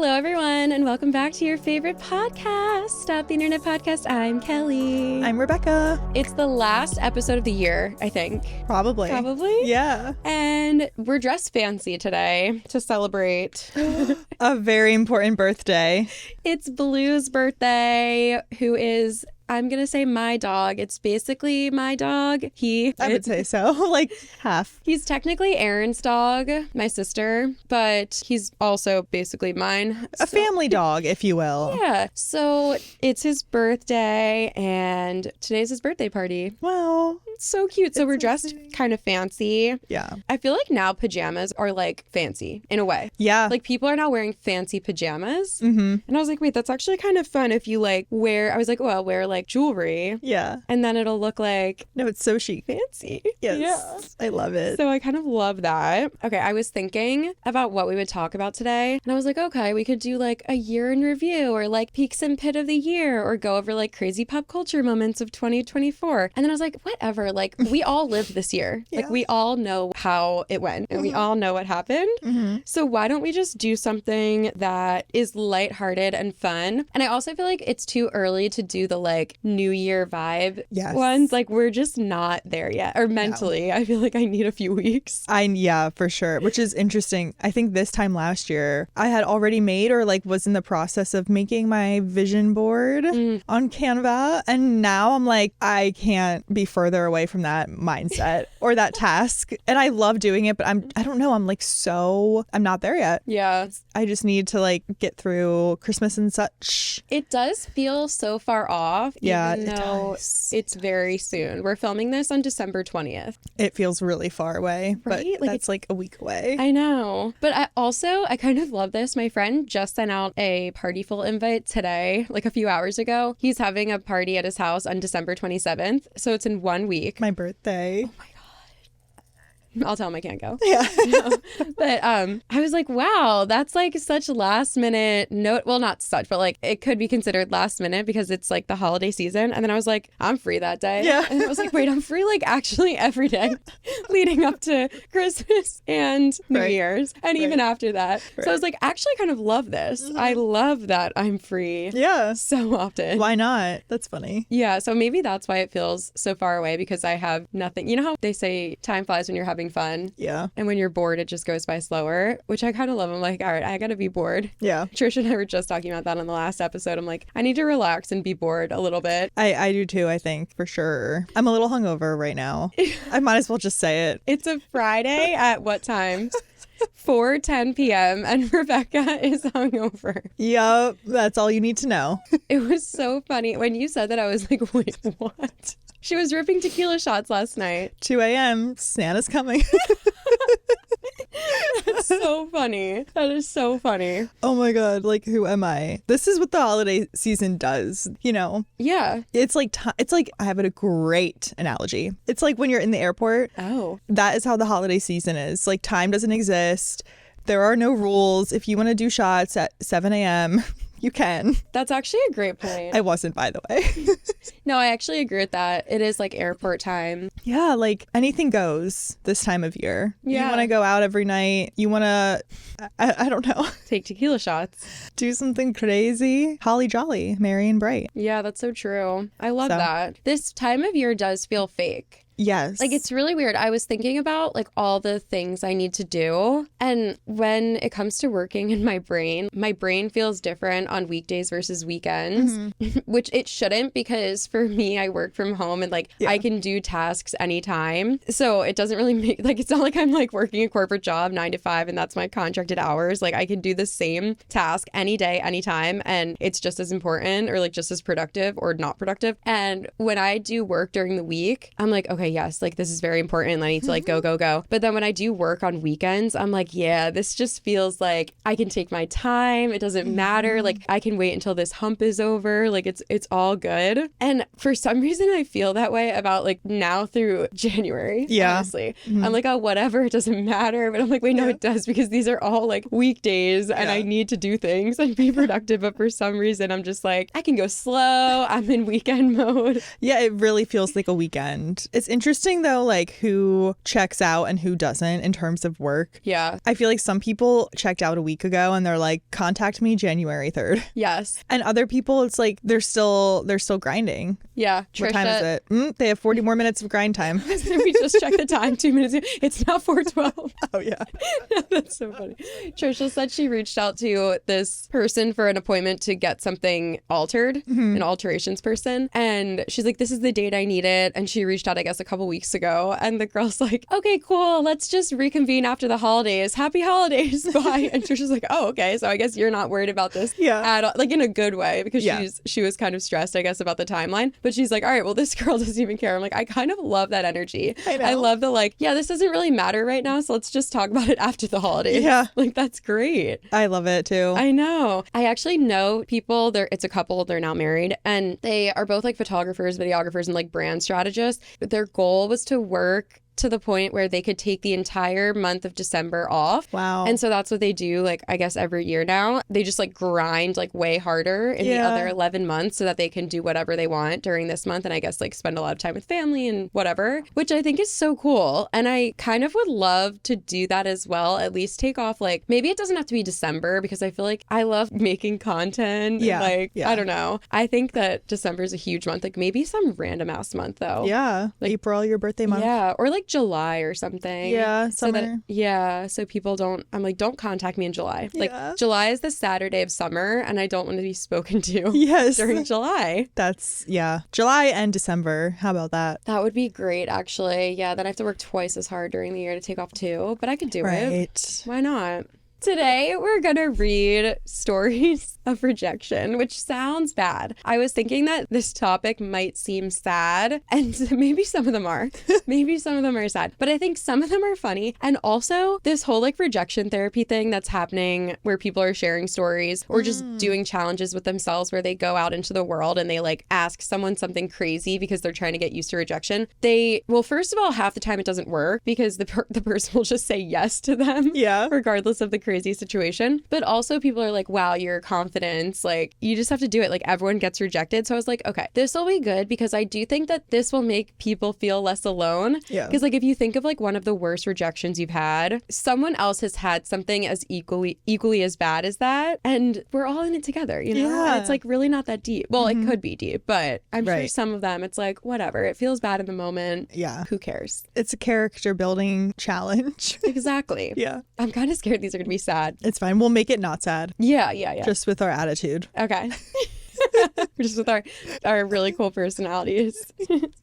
Hello, everyone, and welcome back to your favorite podcast, Stop the Internet Podcast. I'm Kelee. I'm Rebecca. It's the last episode of the year, I think. Probably. Yeah. And we're dressed fancy today to celebrate a very important birthday. It's Blue's birthday, who is, I'm going to say, my dog. It's basically my dog. I would say so. Like half. He's technically Aaron's dog, my sister, but he's also basically mine. A family dog, if you will. Yeah. So it's his birthday, and today's his birthday party. Well, it's so cute. So we're dressed kind of fancy. Yeah. I feel like now pajamas are like fancy in a way. Yeah. Like people are now wearing fancy pajamas. Mm-hmm. And I was like, wait, that's actually kind of fun if you like wear, I was like, well, I'll wear like jewelry. Yeah. And then it'll look like No, it's so chic. fancy. Yes. Yeah. I love it. So I kind of love that. Okay, I was thinking about what we would talk about today. And I was like, okay, we could do like a year in review or like peaks and pit of the year or go over like crazy pop culture moments of 2024. And then I was like, whatever. Like we all lived this year. Yeah. Like we all know how it went and we all know what happened. Mm-hmm. So why don't we just do something that is lighthearted and fun? And I also feel like it's too early to do the like New Year vibe ones. Like we're just not there yet. Or mentally, I feel like I need a few weeks. Yeah, for sure. Which is interesting. I think this time last year, I had already made or like was in the process of making my vision board on Canva. And now I'm like, I can't be further away from that mindset or that task. And I love doing it, but I don't know. I'm not there yet. Yeah. I just need to like get through Christmas and such. It does feel so far off. Yeah, even it though does. It's very soon. We're filming this on December 20th. It feels really far away, Right? but that's like a week away. I know. But I kind of love this. My friend just sent out a Partyful invite today, like a few hours ago. He's having a party at his house on December 27th. So it's in 1 week. My birthday. Oh my God. I'll tell him I can't go. Yeah. No. But I was like, wow, that's like such last minute note. Well, not such, but like it could be considered last minute because it's like the holiday season. And then I was like, I'm free that day. Yeah. And I was like, wait, I'm free like actually every day leading up to Christmas and New Right. Year's and even after that. Right. So I was like, actually kind of love this. I love that I'm free Yeah. so often. Why not? That's funny. Yeah, so maybe that's why it feels so far away because I have nothing. You know how they say time flies when you're having fun? Yeah. And when you're bored, it just goes by slower, which I kind of love. I'm like, all right, I got to be bored. Yeah. Trish and I were just talking about that on the last episode. I'm like, I need to relax and be bored a little bit. I do too, I think, for sure. I'm a little hungover right now. I might as well just say it. It's a Friday at what time? 4:10 p.m. and Rebecca is hungover. Yup. That's all you need to know. It was so funny. When you said that, I was like, wait, what? She was ripping tequila shots last night. 2 a.m. Santa's coming. That's so funny. That is so funny. Oh my God. Like, who am I? This is what the holiday season does, you know? Yeah. It's like, I have a great analogy. It's like when you're in the airport. Oh. That is how the holiday season is. Like, time doesn't exist. There are no rules. If you want to do shots at 7 a.m., you can. That's actually a great point. I wasn't, by the way. No, I actually agree with that. It is like airport time. Yeah, like anything goes this time of year. Yeah. You want to go out every night. You want to, I don't know, Take tequila shots. do something crazy. Holly jolly, merry and bright. Yeah, that's so true. I love So- that. This time of year does feel fake. Yes. Like, it's really weird. I was thinking about like all the things I need to do. And when it comes to working in my brain feels different on weekdays versus weekends, which it shouldn't, because for me, I work from home and like I can do tasks anytime. So it doesn't really make like, it's not like I'm like working a corporate job 9 to 5 and that's my contracted hours. Like I can do the same task any day, anytime. And it's just as important or like just as productive or not productive. And when I do work during the week, I'm like, okay, yes, like this is very important. I need to like go. But then when I do work on weekends, I'm like, yeah, this just feels like I can take my time. It doesn't matter. Like I can wait until this hump is over. Like it's all good. And for some reason, I feel that way about like now through January. Yeah. Honestly. I'm like, oh, whatever. It doesn't matter. But I'm like, wait, no, it does, because these are all like weekdays and I need to do things and be productive. But for some reason, I'm just like, I can go slow. I'm in weekend mode. Yeah, it really feels like a weekend. It's interesting though, like who checks out and who doesn't in terms of work. Yeah. I feel like some people checked out a week ago and they're like, contact me January 3rd. Yes. And other people, it's like they're still grinding. Yeah. What time is it? They have 40 more minutes of grind time. We just checked the time 2 minutes ago. It's now 4:12. Oh yeah. That's so funny. Trisha said she reached out to this person for an appointment to get something altered, an alterations person. And she's like, this is the date I need it. And she reached out, I guess, a couple weeks ago. And the girl's like, okay, cool. Let's just reconvene after the holidays. Happy holidays. Bye. And Trisha's like, oh, okay. So I guess you're not worried about this at all. Like in a good way, because she was kind of stressed, I guess, about the timeline. But she's like, all right, well, this girl doesn't even care. I'm like, I kind of love that energy. I love the like, yeah, this doesn't really matter right now. So let's just talk about it after the holidays. Yeah. Like, that's great. I love it too. I know. I actually know people, it's a couple, they're now married, and they are both like photographers, videographers, and like brand strategists. Their goal was to work to the point where they could take the entire month of December off. Wow. And so that's what they do, like, I guess every year now. They just like grind like way harder in the other 11 months so that they can do whatever they want during this month, and I guess like spend a lot of time with family and whatever, which I think is so cool. And I kind of would love to do that as well, at least take off, like, maybe it doesn't have to be December, because I feel like I love making content. Yeah. And, like, I don't know. I think that December is a huge month. Like maybe some random ass month though. Yeah. Like, April, your birthday month. Yeah. Or like July or something. Yeah, summer. So people don't, I'm like, don't contact me in July. Like July is the Saturday of summer, and I don't want to be spoken to during July. That's, July and December. How about that? That would be great, actually. Yeah, then I have to work twice as hard during the year to take off too, but I could do it. Why not? Today, we're going to read stories of rejection, which sounds bad. I was thinking that this topic might seem sad, and maybe some of them are. Maybe some of them are sad, but I think some of them are funny. And also, this whole like rejection therapy thing that's happening where people are sharing stories or just doing challenges with themselves where they go out into the world and they like ask someone something crazy because they're trying to get used to rejection. Well, first of all, half the time it doesn't work because the person will just say yes to them, regardless of the crazy situation. But also people are like, wow, your confidence, like you just have to do it. Like everyone gets rejected. So I was like, okay, this will be good, because I do think that this will make people feel less alone. Because like if you think of like one of the worst rejections you've had, someone else has had something as equally as bad as that, and we're all in it together, you know? And it's like really not that deep. Well, it could be deep, but I'm sure some of them it's like whatever, it feels bad in the moment. Who cares? It's a character building challenge. Exactly. I'm kind of scared these are gonna be sad. It's fine. We'll make it not sad. Yeah. Just with our attitude. Okay. Just with our really cool personalities.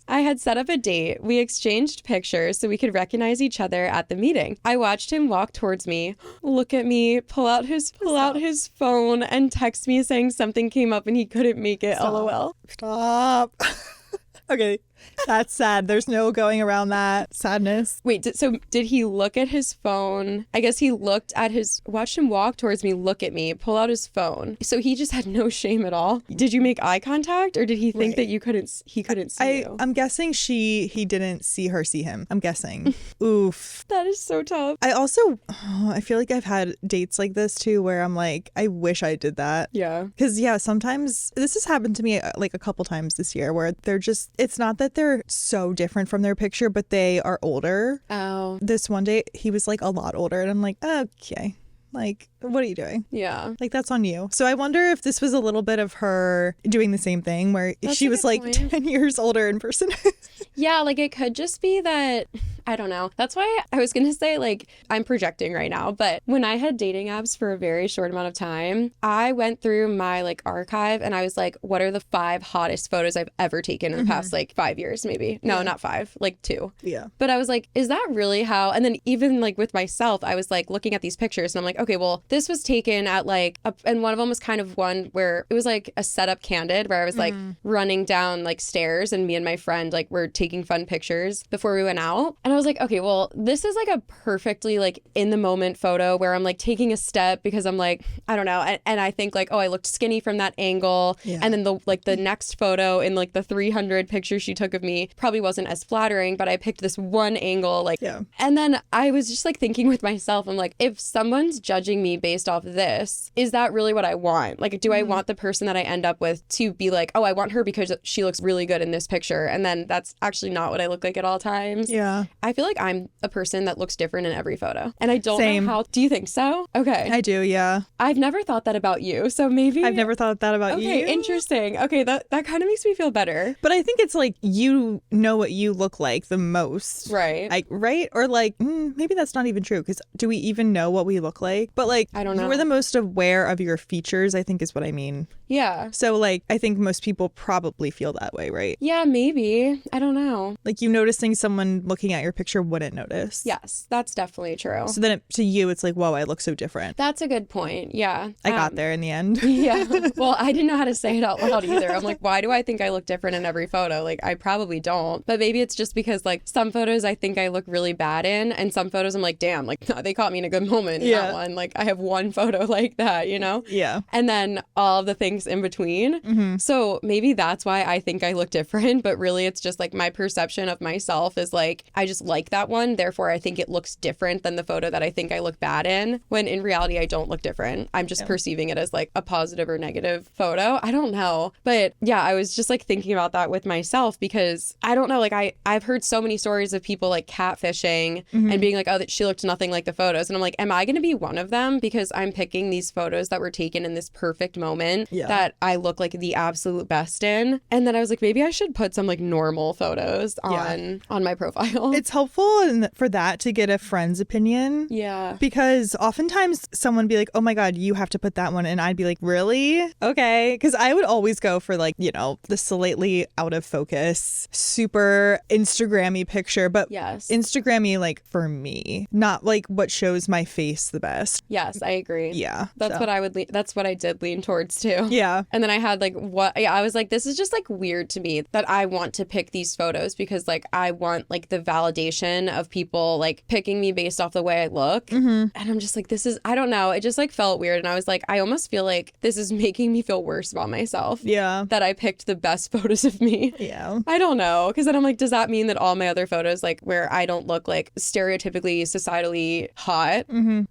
I had set up a date. We exchanged pictures so we could recognize each other at the meeting. I watched him walk towards me, look at me, pull out his phone and text me saying something came up and he couldn't make it. LOL. Stop. Okay. That's sad. There's no going around that sadness. Wait, so did he look at his phone? I guess he watched him walk towards me, look at me, pull out his phone. So he just had no shame at all. Did you make eye contact, or did he think that he couldn't see you? I'm guessing he didn't see her see him. I'm guessing. Oof. That is so tough. I also, I feel like I've had dates like this too, where I'm like, I wish I did that. Yeah. Because sometimes this has happened to me like a couple times this year where it's not that they're so different from their picture, but they are older. Oh. This one day, he was like a lot older, and I'm like, okay. Like, what are you doing? Yeah. Like, that's on you. So I wonder if this was a little bit of her doing the same thing where she was like 10 years older in person. Yeah, like it could just be that, I don't know. That's why I was going to say, like, I'm projecting right now, but when I had dating apps for a very short amount of time, I went through my like archive and I was like, what are the 5 hottest photos I've ever taken in the past like 5 years, maybe? No, not 5, like 2. Yeah. But I was like, is that really how? And then even like with myself, I was like looking at these pictures and I'm like, okay, well, this was taken at like, and one of them was kind of one where it was like a setup candid where I was like running down like stairs and me and my friend like were taking fun pictures before we went out. And And I was like, okay, well, this is like a perfectly like in the moment photo where I'm like taking a step because I'm like, I don't know. And I think like, oh, I looked skinny from that angle. Yeah. And then the next photo in like the 300 pictures she took of me probably wasn't as flattering, but I picked this one angle. Like, Yeah. And then I was just like thinking with myself, I'm like, if someone's judging me based off of this, is that really what I want? Like, do I want the person that I end up with to be like, oh, I want her because she looks really good in this picture, and then that's actually not what I look like at all times? Yeah. I feel like I'm a person that looks different in every photo, and I don't Same. know how. Do you think so? Okay. I do, yeah. I've never thought that about you, so maybe I've never thought that about you. Okay, interesting. Okay, that kind of makes me feel better. But I think it's like you know what you look like the most. Right. Like, right? Or like, maybe that's not even true, because do we even know what we look like? But like, I don't know. You're the most aware of your features, I think is what I mean. Yeah. So like, I think most people probably feel that way, right? Yeah, maybe. I don't know. Like, you noticing someone looking at your picture wouldn't notice. Yes, that's definitely true. So then to you, it's like, whoa, I look so different. That's a good point. Yeah. I got there in the end. Yeah. Well, I didn't know how to say it out loud either. I'm like, why do I think I look different in every photo? Like, I probably don't. But maybe it's just because, like, some photos I think I look really bad in, and some photos I'm like, damn, like, they caught me in a good moment in that one. Like, I have one photo like that, you know? Yeah. And then all of the things in between. Mm-hmm. So maybe that's why I think I look different, but really it's just like my perception of myself is like, I just like that one. Therefore, I think it looks different than the photo that I think I look bad in, when in reality, I don't look different. I'm just perceiving it as like a positive or negative photo. I don't know. But yeah, I was just like thinking about that with myself, because I don't know, like I've heard so many stories of people like catfishing and being like, oh, that she looked nothing like the photos. And I'm like, am I going to be one of them? Because I'm picking these photos that were taken in this perfect moment that I look like the absolute best in. And then I was like, maybe I should put some like normal photos on my profile. It's helpful for that to get a friend's opinion. Yeah. Because oftentimes someone be like, oh my God, you have to put that one. And I'd be like, really? Okay. Because I would always go for like, you know, the slightly out of focus, super Instagrammy picture. But Instagrammy, like for me, not like what shows my face the best. Yes, I agree. Yeah. That's what I would that's what I did lean towards too. Yeah. And then I had like I was like, this is just like weird to me that I want to pick these photos, because like I want like the validation of people like picking me based off the way I look. And I'm just like, this is, I don't know. It just like felt weird. And I was like, I almost feel like this is making me feel worse about myself. Yeah. That I picked the best photos of me. Yeah. I don't know. Because then I'm like, does that mean that all my other photos, like where I don't look like stereotypically, societally hot,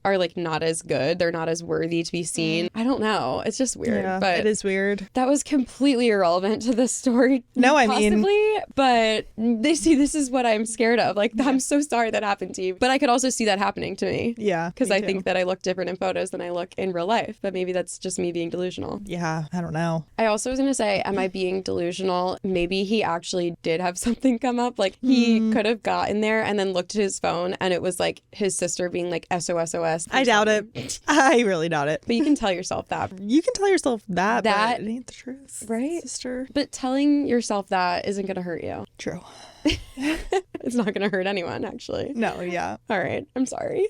are like not as good? They're not as worthy to be seen. I don't know. It's just weird. Yeah, but it is weird. That was completely irrelevant to this story. No, I possibly, mean, but this is what I'm scared of. Like, I'm so sorry that happened to you. But I could also see that happening to me. Yeah. Because I think that I look different in photos than I look in real life. But maybe that's just me being delusional. Yeah, I don't know. I also was going to say, am I being delusional? Maybe he actually did have something come up. Like, he could have gotten there and then looked at his phone, and it was like his sister being like SOS. I doubt it. I really doubt it. But you can tell yourself that. You can tell yourself that, but it ain't the truth. Right? Sister. But telling yourself that isn't going to hurt you. True. It's not going to hurt anyone, actually. No, yeah. All right. I'm sorry.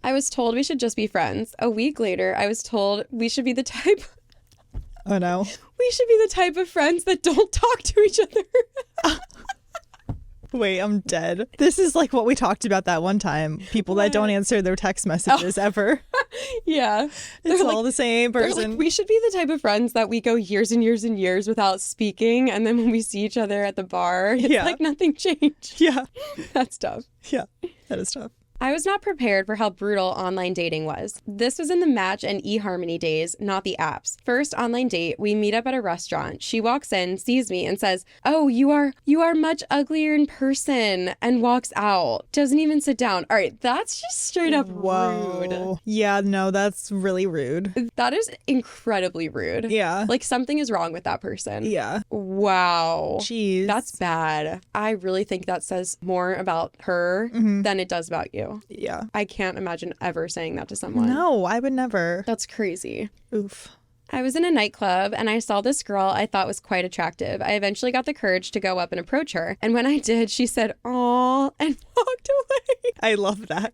I was told we should just be friends. A week later, I was told we should be the type... Oh, no. We should be the type of friends that don't talk to each other. Wait, I'm dead. This is like what we talked about that one time. People that don't answer their text messages ever. Yeah. It's all the same person. Like, we should be the type of friends that we go years and years and years without speaking. And then when we see each other at the bar, it's like nothing changed. Yeah. That's tough. Yeah, that is tough. I was not prepared for how brutal online dating was. This was in the Match and eHarmony days, not the apps. First online date, we meet up at a restaurant. She walks in, sees me, and says, "Oh, you are much uglier in person," and walks out. Doesn't even sit down. All right, that's just straight up rude. Yeah, no, that's really rude. That is incredibly rude. Yeah. Like, something is wrong with that person. Yeah. Wow. Jeez. That's bad. I really think that says more about her than it does about you. Yeah. I can't imagine ever saying that to someone. No, I would never. That's crazy. Oof. I was in a nightclub and I saw this girl I thought was quite attractive. I eventually got the courage to go up and approach her. And when I did, she said, "Aw," and walked away. I love that.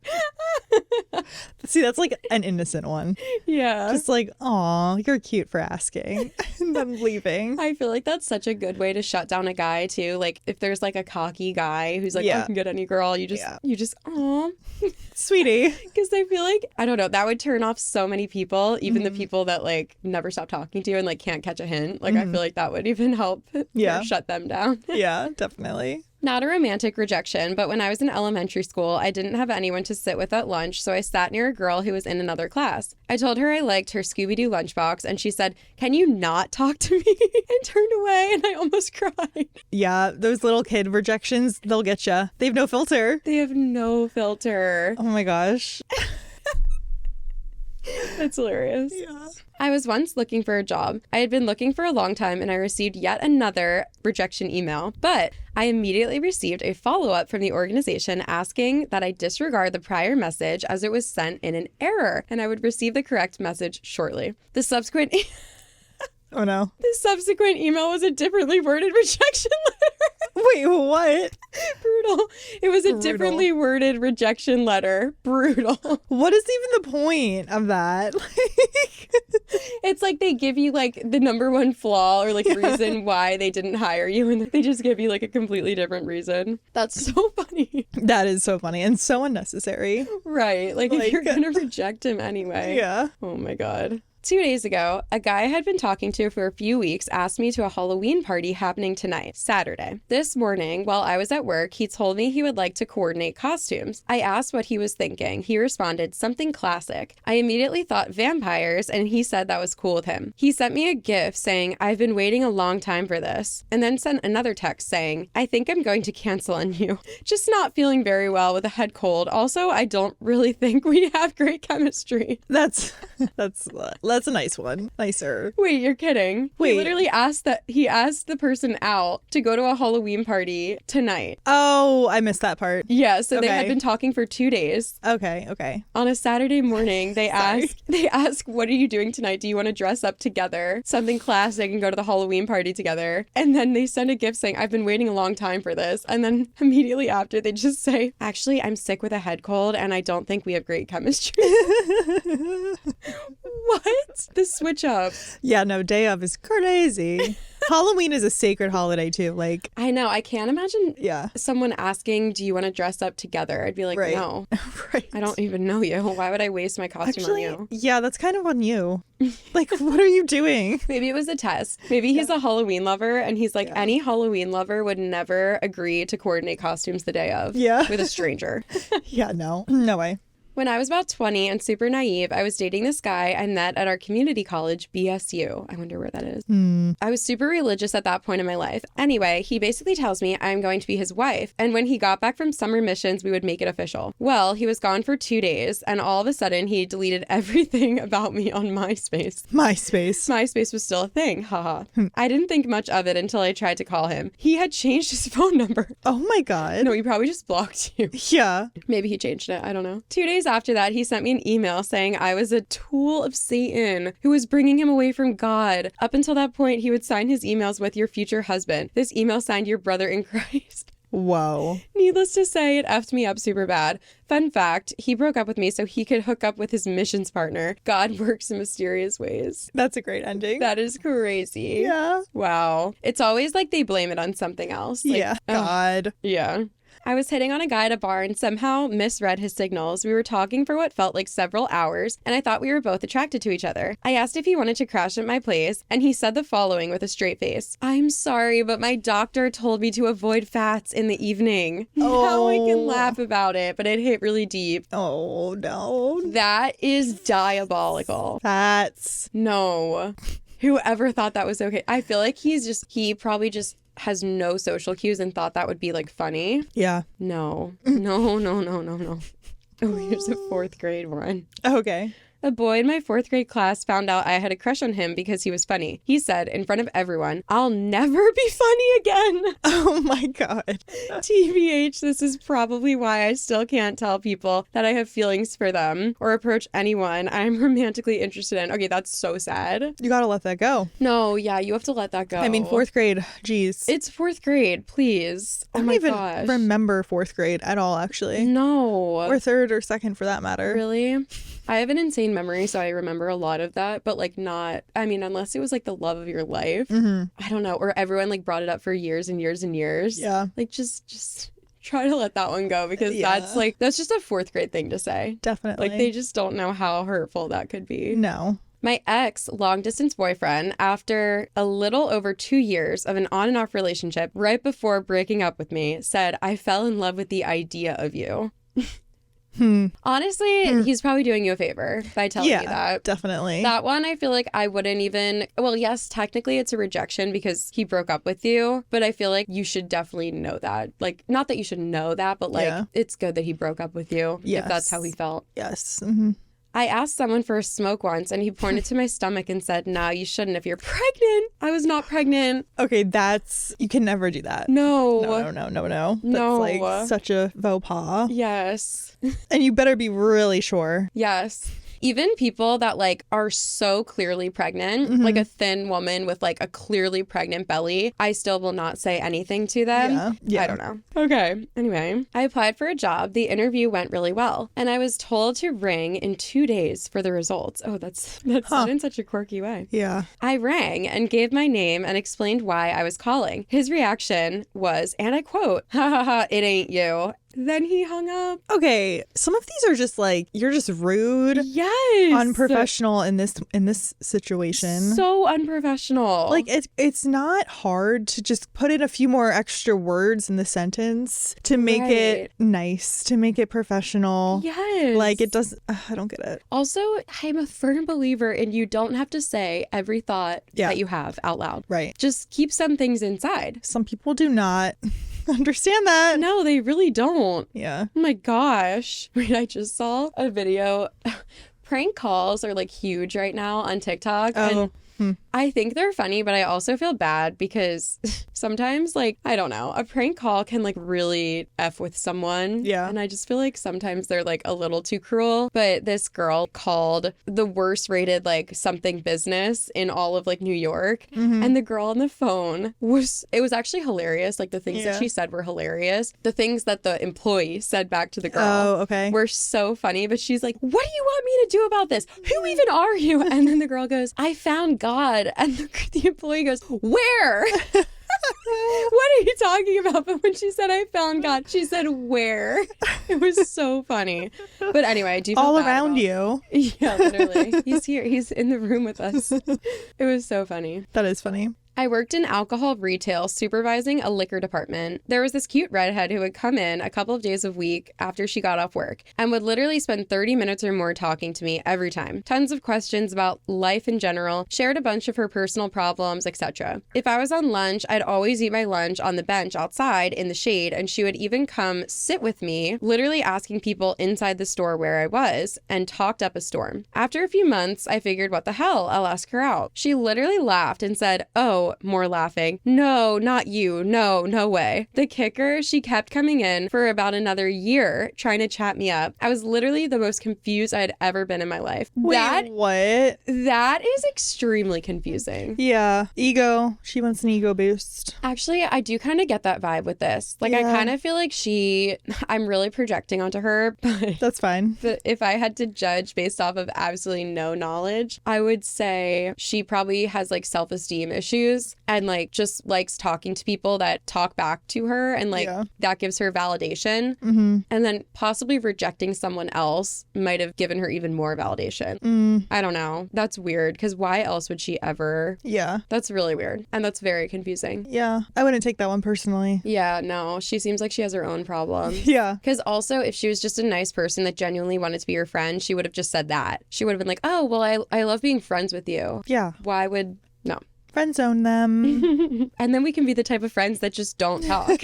See, that's like an innocent one. Yeah. Just like, "Aw, you're cute for asking." And then leaving. I feel like that's such a good way to shut down a guy too. Like if there's like a cocky guy who's like, I can get any girl, you just, aw. Sweetie. Because I feel like, I don't know, that would turn off so many people, even the people that like never stop talking to you and like can't catch a hint. Like I feel like that would even help shut them down. Yeah, definitely. Not a romantic rejection, but when I was in elementary school, I didn't have anyone to sit with at lunch, so I sat near a girl who was in another class. I told her I liked her Scooby-Doo lunchbox, and she said, "Can you not talk to me?" and turned away, and I almost cried. Yeah, those little kid rejections, they'll get you. They have no filter. They have no filter. Oh my gosh. That's hilarious. Yeah. I was once looking for a job. I had been looking for a long time and I received yet another rejection email, but I immediately received a follow-up from the organization asking that I disregard the prior message as it was sent in an error and I would receive the correct message shortly. The subsequent Oh no. The subsequent email was a differently worded rejection letter. Wait, what? Brutal. It was a Brutal. differently worded rejection letter. Brutal. What is even the point of that? It's like they give you like the number one flaw or like reason why they didn't hire you, and they just give you like a completely different reason. That's so funny. That is so funny and so unnecessary. Right. Like if you're going to reject him anyway. Yeah. Oh my God. 2 days ago, a guy I had been talking to for a few weeks asked me to a Halloween party happening tonight, Saturday. This morning, while I was at work, he told me he would like to coordinate costumes. I asked what he was thinking. He responded, "Something classic." I immediately thought vampires, and he said that was cool with him. He sent me a GIF saying, "I've been waiting a long time for this," and then sent another text saying, "I think I'm going to cancel on you. Just not feeling very well with a head cold. Also, I don't really think we have great chemistry." That's a nice one. Nicer. Wait, you're kidding? Wait. He literally asked the person out to go to a Halloween party tonight. Oh, I missed that part. Yeah, so they Okay. had been talking for 2 days. Okay. On a Saturday morning, they ask, "What are you doing tonight? Do you want to dress up together? Something classic and go to the Halloween party together?" And then they send a gift saying, "I've been waiting a long time for this." And then immediately after, they just say, "Actually, I'm sick with a head cold and I don't think we have great chemistry." What? The switch up. Yeah, no, day of is crazy. Halloween is a sacred holiday too. Like, I know. I can't imagine yeah. someone asking, "Do you want to dress up together?" I'd be like, Right. No. Right. I don't even know you. Why would I waste my costume Actually, on you? yeah, that's kind of on you. Like, what are you doing? Maybe it was a test. Maybe he's a Halloween lover and he's like, Yeah. any Halloween lover would never agree to coordinate costumes the day of Yeah. with a stranger. Yeah, no way. When I was about 20 and super naive, I was dating this guy I met at our community college, BSU. I wonder where that is. I was super religious at that point in my life. Anyway, he basically tells me I'm going to be his wife, and when he got back from summer missions, we would make it official. Well, he was gone for 2 days, and all of a sudden, he deleted everything about me on MySpace. MySpace was still a thing, haha. I didn't think much of it until I tried to call him. He had changed his phone number. Oh my God. No, he probably just blocked you. Yeah. Maybe he changed it. I don't know. 2 days after that, he sent me an email saying I was a tool of Satan who was bringing him away from God. Up until that point, he would sign his emails with "your future husband." This email signed "your brother in Christ." Whoa. Needless to say, it effed me up super bad. Fun fact, he broke up with me so he could hook up with his missions partner. God works in mysterious ways. That's a great ending. That is crazy. Yeah. Wow. It's always like they blame it on something else. Like, Yeah. God. Yeah. I was hitting on a guy at a bar and somehow misread his signals. We were talking for what felt like several hours, and I thought we were both attracted to each other. I asked if he wanted to crash at my place, and he said the following with a straight face. "I'm sorry, but my doctor told me to avoid fats in the evening." Now I can laugh about it, but it hit really deep. Oh, no. That is diabolical. That's... No. Whoever thought that was okay? I feel like he probably just has no social cues and thought that would be like funny. Yeah. No. Oh, here's a 4th grade one. Okay. A boy in my 4th grade class found out I had a crush on him because he was funny. He said in front of everyone, "I'll never be funny again." Oh my God. TBH, this is probably why I still can't tell people that I have feelings for them or approach anyone I'm romantically interested in. Okay, that's so sad. You gotta let that go. No, yeah, you have to let that go. I mean, 4th grade, geez. It's 4th grade, please. I don't even remember 4th grade at all, actually. No. Or 3rd or 2nd for that matter. Really? I have an insane memory, so I remember a lot of that, but like not, I mean, unless it was like the love of your life. I don't know, or everyone like brought it up for years and years and years. Yeah. Like just try to let that one go, because that's just a 4th grade thing to say. Definitely. Like they just don't know how hurtful that could be. No. My ex long-distance boyfriend, after a little over 2 years of an on and off relationship, right before breaking up with me, said, "I fell in love with the idea of you." Honestly, he's probably doing you a favor by telling you that. Definitely. That one, I feel like I wouldn't even, well, yes, technically it's a rejection because he broke up with you, but I feel like you should definitely know that. Like, not that you should know that, but like, it's good that he broke up with you if that's how he felt. Yes. I asked someone for a smoke once and he pointed to my stomach and said, "No, you shouldn't if you're pregnant." I was not pregnant. Okay, you can never do that. No. No. That's like such a faux pas. Yes. And you better be really sure. Yes. Even people that like are so clearly pregnant, like a thin woman with like a clearly pregnant belly, I still will not say anything to them. Yeah. I don't know. Okay. Anyway, I applied for a job. The interview went really well, and I was told to ring in 2 days for the results. Oh, that's said in such a quirky way. Yeah. I rang and gave my name and explained why I was calling. His reaction was, and I quote, "Ha ha ha, it ain't you." Then he hung up. Okay, some of these are just like, you're just rude. Yes. Unprofessional in this situation. So unprofessional. Like it's not hard to just put in a few more extra words in the sentence to make it nice, to make it professional. Yes. Like it doesn't, I don't get it. Also, I'm a firm believer in you don't have to say every thought that you have out loud. Right. Just keep some things inside. Some people do not understand that. No, they really don't. Yeah. Oh my gosh. Wait, I just saw a video. Prank calls are like huge right now on TikTok. Oh. And I think they're funny, but I also feel bad because sometimes, like, I don't know, a prank call can like really F with someone. Yeah. And I just feel like sometimes they're like a little too cruel. But this girl called the worst rated like something business in all of like New York. And the girl on the phone was actually hilarious. Like the things that she said were hilarious. The things that the employee said back to the girl were so funny. But she's like, "What do you want me to do about this? Who even are you?" And then the girl goes, "I found God." And the employee goes, "Where?" What are you talking about? But when she said, "I found God," she said, "Where?" It was so funny. But anyway, I do feel all bad around about... you. Yeah, literally. He's here. He's in the room with us. It was so funny. That is funny. I worked in alcohol retail supervising a liquor department. There was this cute redhead who would come in a couple of days a week after she got off work and would literally spend 30 minutes or more talking to me every time. Tons of questions about life in general, shared a bunch of her personal problems, etc. If I was on lunch, I'd always eat my lunch on the bench outside in the shade, and she would even come sit with me, literally asking people inside the store where I was, and talked up a storm. After a few months, I figured, what the hell, I'll ask her out. She literally laughed and said, "Oh," more laughing, "No, not you. No way." The kicker, she kept coming in for about another year trying to chat me up. I was literally the most confused I had ever been in my life. Wait, what? That is extremely confusing. Yeah. Ego. She wants an ego boost. Actually, I do kind of get that vibe with this. Like, I kind of feel like I'm really projecting onto her, but that's fine. But if I had to judge based off of absolutely no knowledge, I would say she probably has like self-esteem issues and like just likes talking to people that talk back to her, and like that gives her validation. And then possibly rejecting someone else might have given her even more validation. I don't know. That's weird, because why else would she ever? Yeah. That's really weird. And that's very confusing. Yeah. I wouldn't take that one personally. Yeah, no. She seems like she has her own problems. Yeah. Because also, if she was just a nice person that genuinely wanted to be your friend, she would have just said that. She would have been like, "Oh, well, I love being friends with you." Yeah. Why would... No. Friend zone them. And then we can be the type of friends that just don't talk.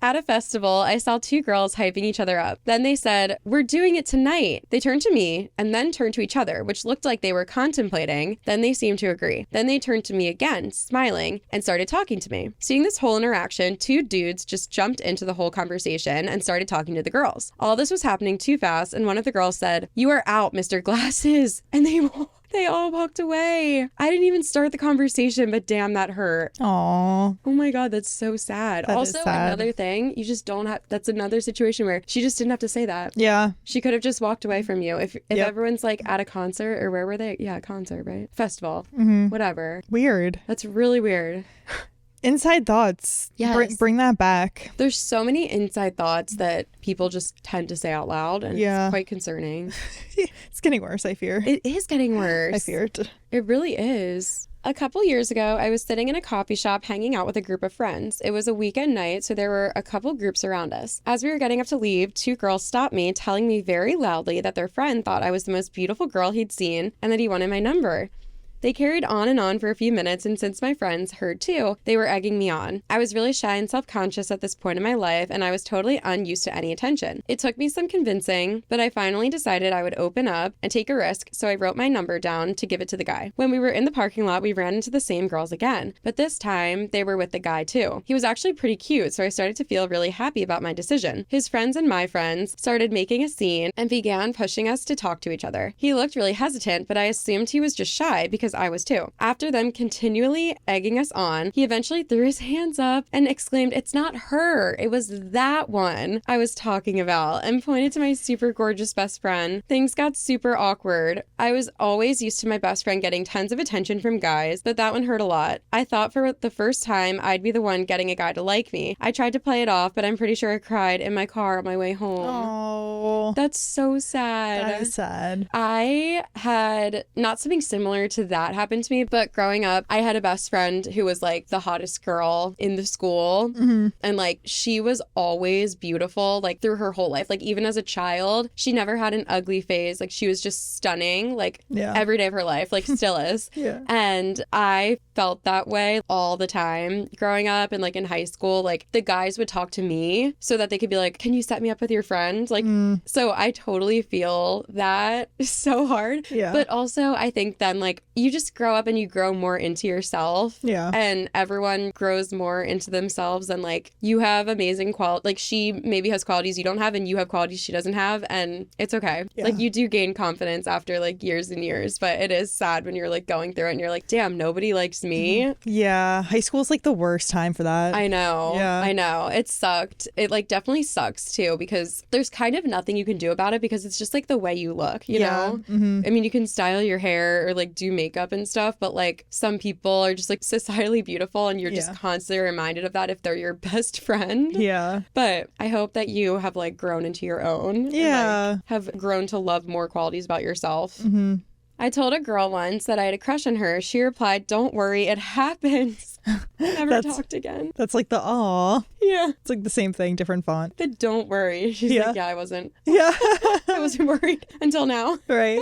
At a festival, I saw two girls hyping each other up. Then they said, "We're doing it tonight." They turned to me and then turned to each other, which looked like they were contemplating. Then they seemed to agree. Then they turned to me again, smiling, and started talking to me. Seeing this whole interaction, two dudes just jumped into the whole conversation and started talking to the girls. All this was happening too fast, and one of the girls said, "You are out, Mr. Glasses." And they all walked away. I didn't even start the conversation, but damn, that hurt. Aww. Oh my God, that's so sad. That also, is sad. another thing, you just don't have, that's another situation where she just didn't have to say that. Yeah. She could have just walked away from you. If Yep. everyone's like at a concert, or where were they? Yeah, concert, right? Festival. Mm-hmm. Whatever. Weird. That's really weird. Inside thoughts. Yes. Bring that back. There's so many inside thoughts that people just tend to say out loud, and Yeah. it's quite concerning. It's getting worse, I fear. It is getting worse. I fear it. It really is. A couple years ago, I was sitting in a coffee shop hanging out with a group of friends. It was a weekend night, so there were a couple groups around us. As we were getting up to leave, two girls stopped me, telling me very loudly that their friend thought I was the most beautiful girl he'd seen and that he wanted my number. They carried on for a few minutes, and since my friends heard too, they were egging me on. I was really shy and self-conscious at this point in my life, and I was totally unused to any attention. It took me some convincing, but I finally decided I would open up and take a risk, so I wrote my number down to give it to the guy. When we were in the parking lot, we ran into the same girls again, but this time they were with the guy too. He was actually pretty cute, so I started to feel really happy about my decision. His friends and my friends started making a scene and began pushing us to talk to each other. He looked really hesitant, but I assumed he was just shy because I was too. After them continually egging us on, he eventually threw his hands up and exclaimed, "It's not her, it was that one I was talking about," and pointed to my super gorgeous best friend. Things got super awkward. I was always used to my best friend getting tons of attention from guys, but that one hurt a lot. I thought for the first time I'd be the one getting a guy to like me. I tried to play it off, but I'm pretty sure I cried in my car on my way home. Oh. That's so sad. That is sad. I had not something similar to that happen to me, but growing up, I had a best friend who was like the hottest girl in the school. Mm-hmm. And like she was always beautiful, like through her whole life. Like even as a child, she never had an ugly phase. Like she was just stunning, like every day of her life, like still is. Yeah. And I felt that way all the time growing up, and like in high school, like the guys would talk to me so that they could be like, "Can you set me up with your friend?" Like, so I totally feel that so hard. Yeah. But also I think then like you just grow up and you grow more into yourself. Yeah. And everyone grows more into themselves, and like you have amazing qualities. Like she maybe has qualities you don't have, and you have qualities she doesn't have, and it's okay. Yeah. Like you do gain confidence after like years and years, but it is sad when you're like going through it and you're like, damn, nobody likes me. Yeah. High school's like the worst time for that. I know. Yeah. I know. It sucked. It like definitely sucks too, because there's kind of nothing you can do about it, because it's just like the way you look, you know? Mm-hmm. I mean, you can style your hair or like do makeup and stuff, but like some people are just like societally beautiful, and you're just constantly reminded of that if they're your best friend. Yeah. But I hope that you have like grown into your own. Yeah. And, like, have grown to love more qualities about yourself. Mm-hmm. I told a girl once that I had a crush on her. She replied, "Don't worry, it happens." Never talked again. That's like the aw. Yeah. It's like the same thing, different font. The "don't worry." She's like, yeah, I wasn't. Yeah. I wasn't worried until now. Right.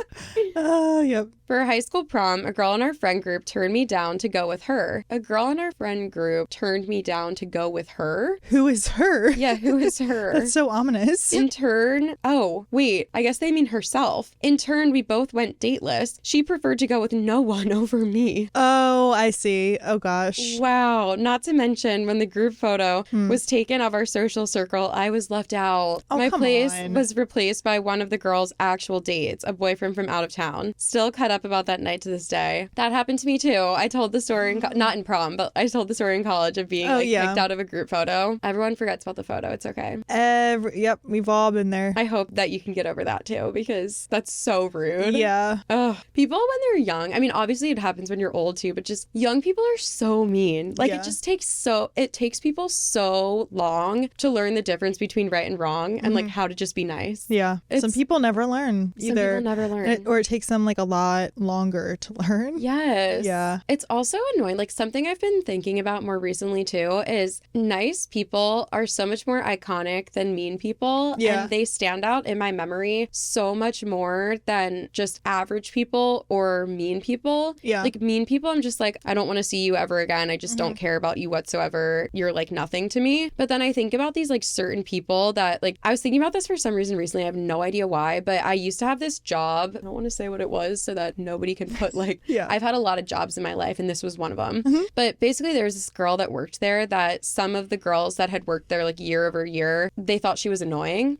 Yep. For high school prom, a girl in our friend group turned me down to go with her. A girl in our friend group turned me down to go with her? Who is her? Yeah, who is her? That's so ominous. In turn, oh, wait, I guess they mean herself. In turn, we both went dateless. She preferred to go with no one over me. Oh, I see. Oh, gosh. Wow. Not to mention, when the group photo was taken of our social circle, I was left out. Oh, My come place on. was replaced by one of the girls' actual dates, a boyfriend from out of town. Still cut up about that night to this day. That happened to me too. I told the story, not in prom, but I told the story in college of being kicked out of a group photo. Everyone forgets about the photo. It's okay. Yep, we've all been there. I hope that you can get over that too, because that's so rude. Yeah. Ugh. People when they're young, I mean, obviously it happens when you're old too, but just young people are so mean. Like it takes people so long to learn the difference between right and wrong and like how to just be nice. Yeah. Some people never learn either. Some people never learn. Or it takes them like a lot longer to learn. Yes. Yeah. It's also annoying. Like something I've been thinking about more recently too is nice people are so much more iconic than mean people. Yeah. And they stand out in my memory so much more than just average people or mean people. Yeah. Like mean people, I'm just like, I don't want to see you ever again. I just don't care about you whatsoever. You're like nothing to me. me. But then I think about these like certain people that like, I was thinking about this for some reason recently. I have no idea why, but I used to have this job. I don't want to say what it was so that nobody can put like, I've had a lot of jobs in my life and this was one of them. But basically there was this girl that worked there that some of the girls that had worked there like year over year, they thought she was annoying.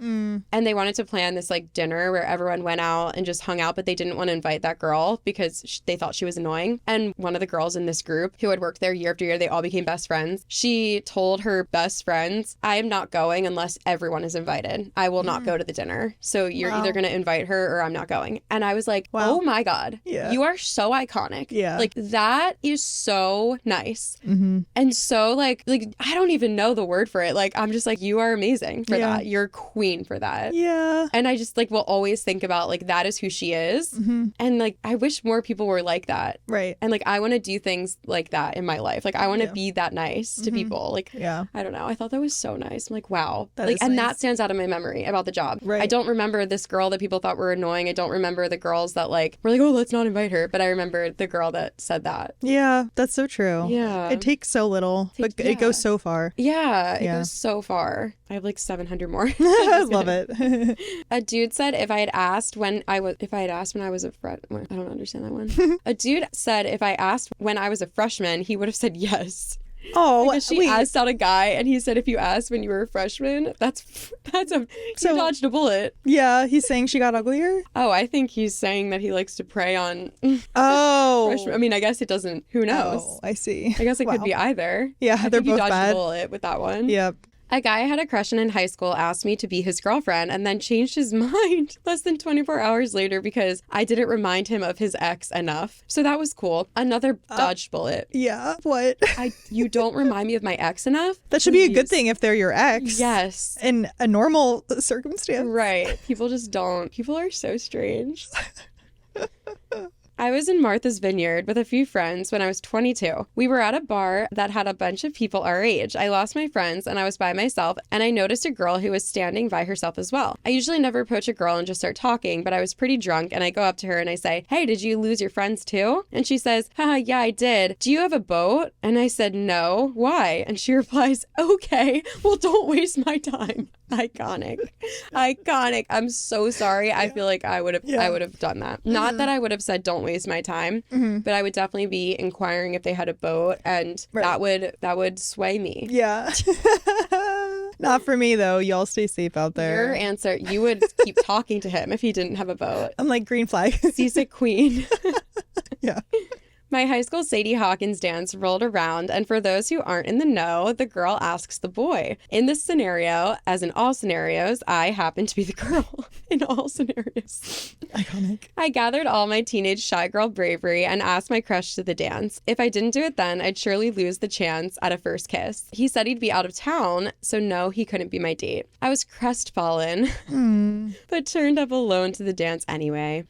And they wanted to plan this like dinner where everyone went out and just hung out, but they didn't want to invite that girl because they thought she was annoying. And one of the girls in this group who had worked there year after year, they all became best friends. She told her best friends, I am not going unless everyone is invited. I will not go to the dinner. So you're either going to invite her or I'm not going. And I was like, oh my God, you are so iconic. Yeah. Like that is so nice. And so like, I don't even know the word for it. Like, I'm just like, you are amazing for that. You're queen for that. Yeah. And I just like will always think about like, that is who she is. And like, I wish more people were like that. Right. And like, I want to do things like that in my life. Like, I want to be that nice to people. Like, I don't know. I thought that was so nice. I'm like, wow. And that stands out of my memory about the job. Right. I don't remember this girl that people thought were annoying. I don't remember the girls that like were like, oh, let's not invite her. But I remember the girl that said that. Yeah, that's so true. Yeah. It takes so little, but it goes so far. Yeah, it goes so far. I have like 700 more. I love it. A dude said if I had asked when I was a freshman, I don't understand that one. A dude said if I asked when I was a freshman, he would have said yes. Oh, because she asked out a guy and he said if you asked when you were a freshman, he dodged a bullet. Yeah, he's saying she got uglier? Oh, I think he's saying that he likes to prey on freshmen. I mean, I guess it doesn't, who knows? Oh, I see. I guess it could be either. Yeah, they're both bad. He dodged a bullet with that one. Yep. A guy I had a crush on in high school asked me to be his girlfriend and then changed his mind less than 24 hours later because I didn't remind him of his ex enough. So that was cool. Another dodged bullet. Yeah, what? You don't remind me of my ex enough? That should be a good thing if they're your ex. Yes. In a normal circumstance. Right. People just don't. People are so strange. I was in Martha's Vineyard with a few friends when I was 22. We were at a bar that had a bunch of people our age. I lost my friends and I was by myself, and I noticed a girl who was standing by herself as well. I usually never approach a girl and just start talking, but I was pretty drunk and I go up to her and I say, hey, did you lose your friends too? And she says, haha, yeah, I did. Do you have a boat? And I said, no. Why? And she replies, okay, well, don't waste my time. Iconic. I'm so sorry. I feel like I would have done that. Not that I would have said don't waste my time, but I would definitely be inquiring if they had a boat, and that would sway me. Yeah. Not for me though. Y'all stay safe out there. Your answer, you would keep talking to him if he didn't have a boat. I'm like green flag. Seasick queen. Yeah. My high school Sadie Hawkins dance rolled around, and for those who aren't in the know, the girl asks the boy. In this scenario, as in all scenarios, I happen to be the girl in all scenarios. Iconic. I gathered all my teenage shy girl bravery and asked my crush to the dance. If I didn't do it then, I'd surely lose the chance at a first kiss. He said he'd be out of town, so no, he couldn't be my date. I was crestfallen, but turned up alone to the dance anyway.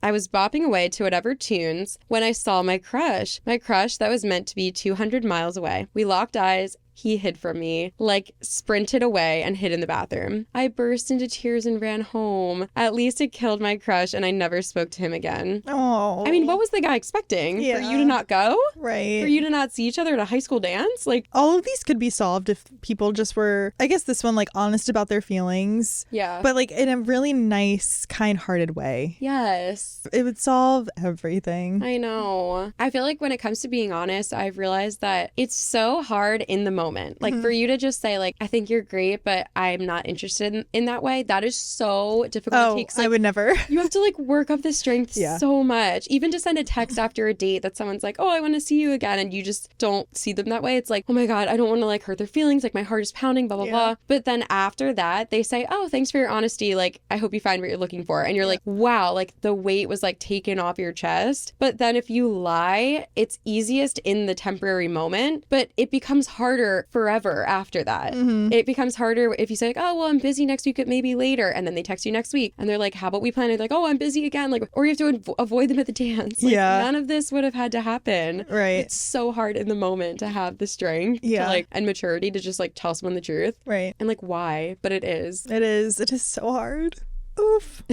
I was bopping away to whatever tunes when I saw my crush that was meant to be 200 miles away. We locked eyes. He hid from me, like sprinted away and hid in the bathroom. I burst into tears and ran home. At least it killed my crush and I never spoke to him again. Oh. I mean, what was the guy expecting? Yeah. For you to not go? Right. For you to not see each other at a high school dance? Like, all of these could be solved if people just were, I guess this one, like honest about their feelings. Yeah. But like in a really nice, kind-hearted way. Yes. It would solve everything. I know. I feel like when it comes to being honest, I've realized that it's so hard in the moment. Like for you to just say like, I think you're great, but I'm not interested in that way. That is so difficult to take. Like, I would never. You have to like work up the strength so much. Even to send a text after a date that someone's like, oh, I want to see you again. And you just don't see them that way. It's like, oh my God, I don't want to like hurt their feelings. Like my heart is pounding, blah, blah, blah. But then after that, they say, oh, thanks for your honesty. Like, I hope you find what you're looking for. And you're like, wow, like the weight was like taken off your chest. But then if you lie, it's easiest in the temporary moment, but it becomes harder forever after that. It becomes harder if you say like, oh, well, I'm busy next week, but maybe later. And then they text you next week and they're like, how about we plan it? Like, oh, I'm busy again. Like, or you have to avoid them at the dance. Like, none of this would have had to happen. Right. It's so hard in the moment to have the strength to like, and maturity to just like tell someone the truth. Right. And like, why? But it is. It is. It is so hard. Oof.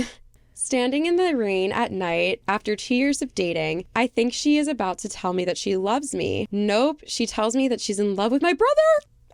Standing in the rain at night after 2 years of dating, I think she is about to tell me that she loves me. Nope, she tells me that she's in love with my brother.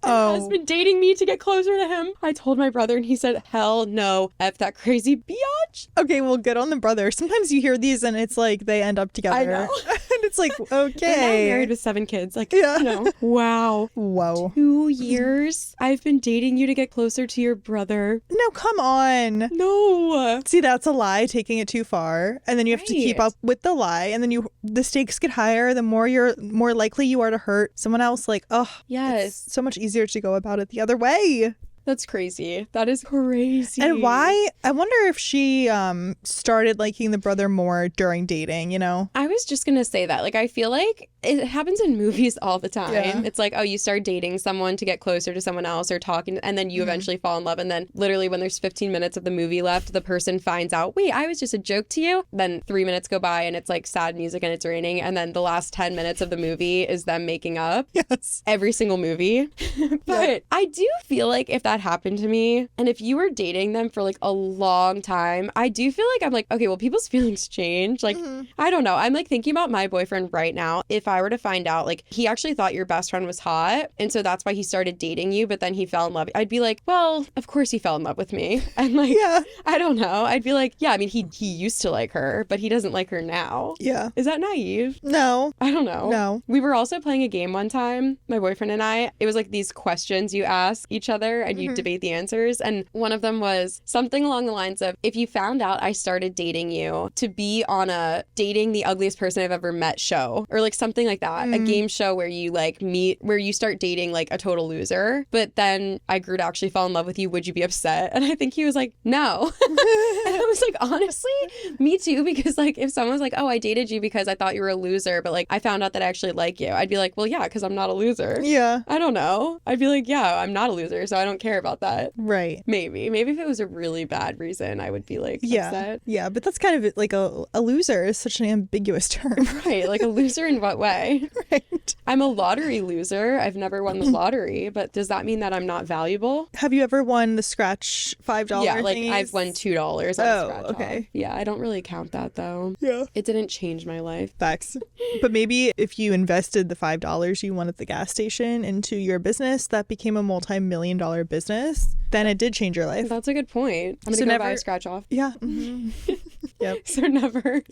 has been dating me to get closer to him. I told my brother and he said, hell no, F that crazy biatch. Okay, well, good on the brother. Sometimes you hear these and it's like they end up together. I know. And it's like, okay. They're now married with 7 kids. Like, yeah. you know. Wow. Whoa. 2 years? I've been dating you to get closer to your brother. No, come on. No. See, that's a lie, taking it too far. And then you have to keep up with the lie. And then the stakes get higher. The more likely you are to hurt someone else. Like, oh, yes. It's so much easier to go about it the other way. That's crazy. That is crazy. And why? I wonder if she started liking the brother more during dating, you know? I was just going to say that. Like, I feel like it happens in movies all the time. Yeah. It's like, oh, you start dating someone to get closer to someone else or talking, and then you eventually fall in love. And then literally when there's 15 minutes of the movie left, the person finds out, wait, I was just a joke to you. Then 3 minutes go by and it's like sad music and it's raining. And then the last 10 minutes of the movie is them making up. Yes. Every single movie. But I do feel like if that happened to me, and if you were dating them for like a long time, I do feel like I'm like, okay, well, people's feelings change. Like, I don't know. I'm like thinking about my boyfriend right now. If I were to find out, like, he actually thought your best friend was hot, and so that's why he started dating you, but then he fell in love, I'd be like, well, of course he fell in love with me. And like, yeah. I don't know. I'd be like, yeah, I mean, he used to like her, but he doesn't like her now. Yeah. Is that naive? No. I don't know. No. We were also playing a game one time, my boyfriend and I. It was like these questions you ask each other and you debate the answers. And one of them was something along the lines of, if you found out I started dating you to be on a dating the ugliest person I've ever met show, or like something like that, a game show where you like meet, where you start dating like a total loser, but then I grew to actually fall in love with you, would you be upset? And I think he was like, no. And I was like, honestly, me too, because like if someone was like, oh, I dated you because I thought you were a loser, but like I found out that I actually like you, I'd be like, well, yeah, because I'm not a loser. Yeah. I don't know. I'd be like, yeah, I'm not a loser, so I don't care about that. Right. Maybe if it was a really bad reason, I would be like upset. Yeah, but that's kind of like a loser is such an ambiguous term. Right, like a loser in what way? Right. I'm a lottery loser. I've never won the lottery, but does that mean that I'm not valuable? Have you ever won the scratch $5 Yeah, like thingies? I've won $2 on scratch okay. off. Yeah, I don't really count that though. Yeah. It didn't change my life. Facts. But maybe if you invested the $5 you won at the gas station into your business, that became a multi-million-dollar business, then it did change your life. That's a good point. I'm gonna go buy a scratch off. Yeah. Mm-hmm. Yep. So never.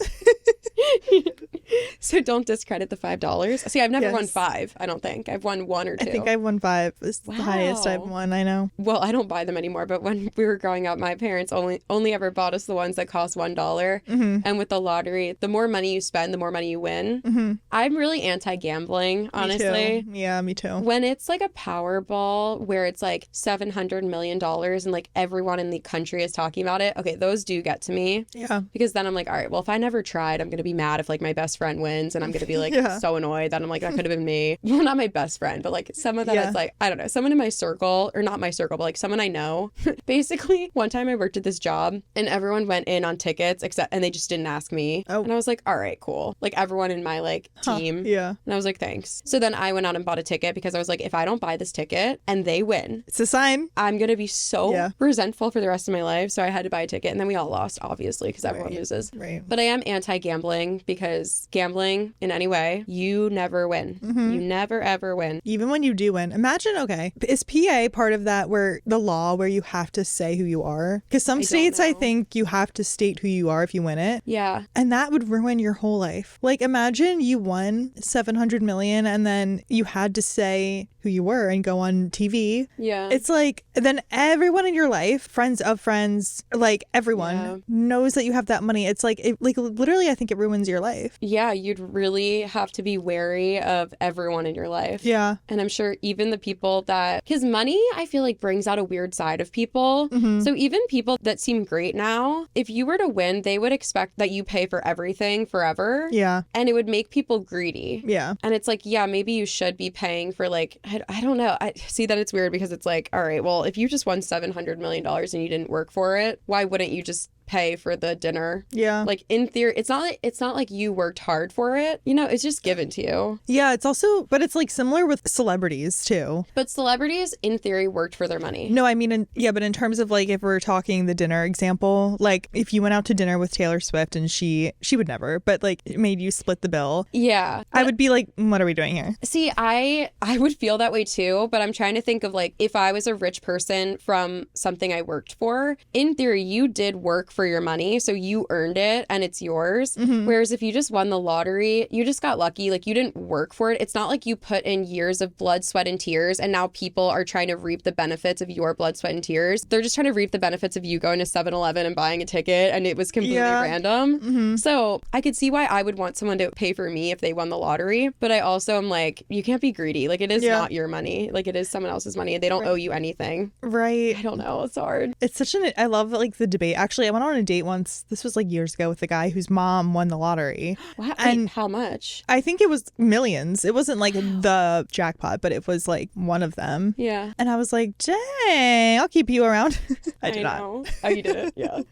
So don't discredit the $5. See, I've never won 5, I don't think. I've won 1 or 2. I think I've won 5. It's the highest I've won, I know. Well, I don't buy them anymore, but when we were growing up, my parents only ever bought us the ones that cost $1. And with the lottery, the more money you spend, the more money you win. I'm really anti-gambling, honestly. Me too. Yeah, me too. When it's like a Powerball where it's like $700 million and like everyone in the country is talking about it, okay, those do get to me. Yeah. Because then I'm like, all right, well, if I never tried, I'm going to be mad if like my best friend wins, and I'm going to be like so annoyed that I'm like, that could have been me. Well, not my best friend, but like someone that it's like, I don't know, someone in my circle, or not my circle, but like someone I know. Basically, one time I worked at this job and everyone went in on tickets and they just didn't ask me. And I was like, all right, cool. Like everyone in my like team. Yeah. And I was like, thanks. So then I went out and bought a ticket because I was like, if I don't buy this ticket and they win, it's a sign. I'm going to be so resentful for the rest of my life. So I had to buy a ticket, and then we all lost, obviously, because everyone loses. Right. But I am anti-gambling, because gambling in any way, you never win. You never, ever win. Even when you do win. Imagine, okay, is PA part of that, where the law where you have to say who you are? Because some states, I think you have to state who you are if you win it. Yeah. And that would ruin your whole life. Like, imagine you won 700 million and then you had to say who you were and go on TV. Yeah. It's like, then everyone in your life, friends of friends, like everyone knows that you have that money. It's like, literally, I think it ruins your life. Yeah, you'd really have to be wary of everyone in your life. Yeah. And I'm sure even the people that, because money, I feel like brings out a weird side of people. So even people that seem great now, if you were to win, they would expect that you pay for everything forever. Yeah. And it would make people greedy. Yeah. And it's like, yeah, maybe you should be paying for like, I don't know. I see that it's weird, because it's like, all right, well, if you just won $700 million and you didn't work for it, why wouldn't you just pay for the dinner. Yeah. Like in theory, it's not like you worked hard for it. You know, it's just given to you. Yeah, it's also, but it's like similar with celebrities too. But celebrities in theory worked for their money. No, I mean, but in terms of like if we're talking the dinner example, like if you went out to dinner with Taylor Swift and she would never, but like it made you split the bill. Yeah. I would be like, what are we doing here? See, I would feel that way too, but I'm trying to think of like if I was a rich person from something I worked for, in theory, you did work for your money, so you earned it and it's yours. Mm-hmm. Whereas if you just won the lottery, you just got lucky. Like you didn't work for it. It's not like you put in years of blood, sweat, and tears, and now people are trying to reap the benefits of your blood, sweat, and tears. They're just trying to reap the benefits of you going to 7-Eleven and buying a ticket, and it was completely random. Mm-hmm. So I could see why I would want someone to pay for me if they won the lottery, but I also am like, you can't be greedy. Like it is not your money. Like it is someone else's money. They don't owe you anything. Right. I don't know. It's hard. It's such I love like the debate. Actually, I went on a date once. This was like years ago with a guy whose mom won the lottery. Wow. And how much? I think it was millions. It wasn't like the jackpot, but it was like one of them. Yeah. And I was like, dang, I'll keep you around. I did not. Oh, you did it? Yeah.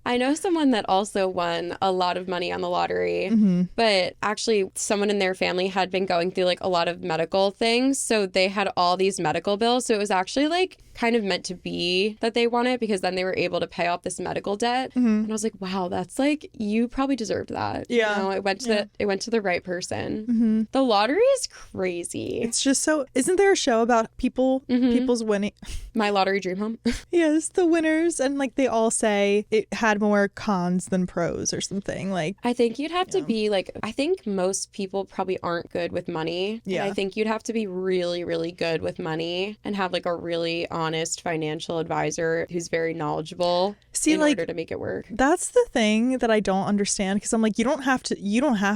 I know someone that also won a lot of money on the lottery, but actually someone in their family had been going through like a lot of medical things. So they had all these medical bills. So it was actually like kind of meant to be that they won it because then they were able to pay off this medical debt. And I was like, wow, that's like, you probably deserved that. Yeah. You know, it went to the right person. The lottery is crazy. It's just so, isn't there a show about people's winning? My Lottery Dream Home. Yes, the winners. And like they all say it had more cons than pros or something. Like I think you'd have to be like, I think most people probably aren't good with money. Yeah. And I think you'd have to be really, really good with money and have like a really honest financial advisor who's very knowledgeable in order to make it work. That's the thing that I don't understand, because I'm like, you don't have